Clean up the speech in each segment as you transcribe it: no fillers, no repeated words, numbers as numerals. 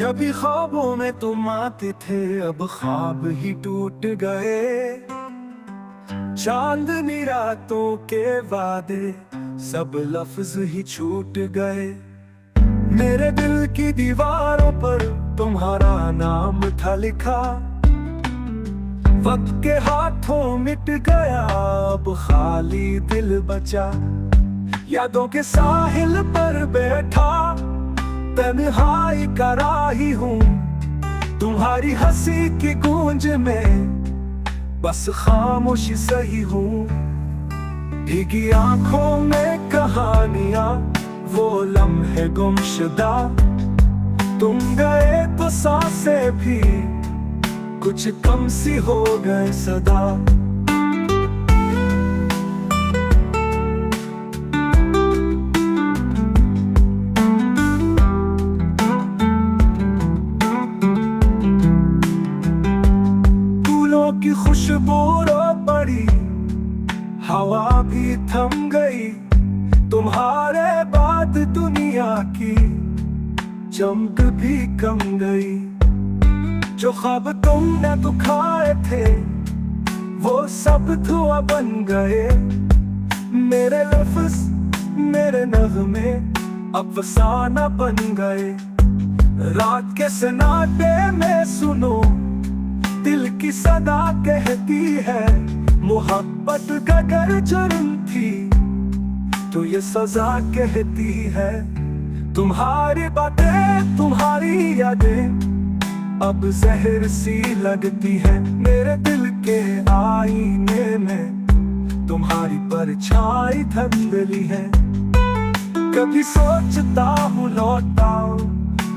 कभी ख्वाबों में तुम आते थे, अब ख्वाब ही टूट गए। चांदनी रातों के वादे सब लफ्ज ही छूट गए। मेरे दिल की दीवारों पर तुम्हारा नाम था लिखा, वक्त के हाथों मिट गया, अब खाली दिल बचा। यादों के साहिल पर बैठा तन्हाई का राही हूँ, तुम्हारी हंसी की गूंज में बस खामोशी सही हूँ। भीगी आंखों में कहानियां, वो लम्हे गुमशुदा। तुम गए तो सांसें भी कुछ कम सी हो गए सदा। फूलों की खुशबू रो पड़ी, हवा भी थम गई। तुम्हारे बाद दुनिया की चमक भी कम गई। जो ख्वाब तुमने दुखाए थे वो सब धुआं बन गए। मेरे लफ्ज मेरे नगमे अब फसाना बन गए। रात के सन्नाटे में सुनो, दिल की सदा कहती है, मोहब्बत का अगर जुर्म थी तो ये सजा कहती है। तुम्हारी बातें तुम्हारी यादें अब जहर सी लगती है। मेरे दिल के आईने में तुम्हारी परछाई धंधली है। कभी सोचता हूँ लौटाओ,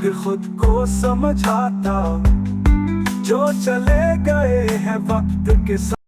फिर खुद को समझाता, जो चले गए हैं वक्त के साथ।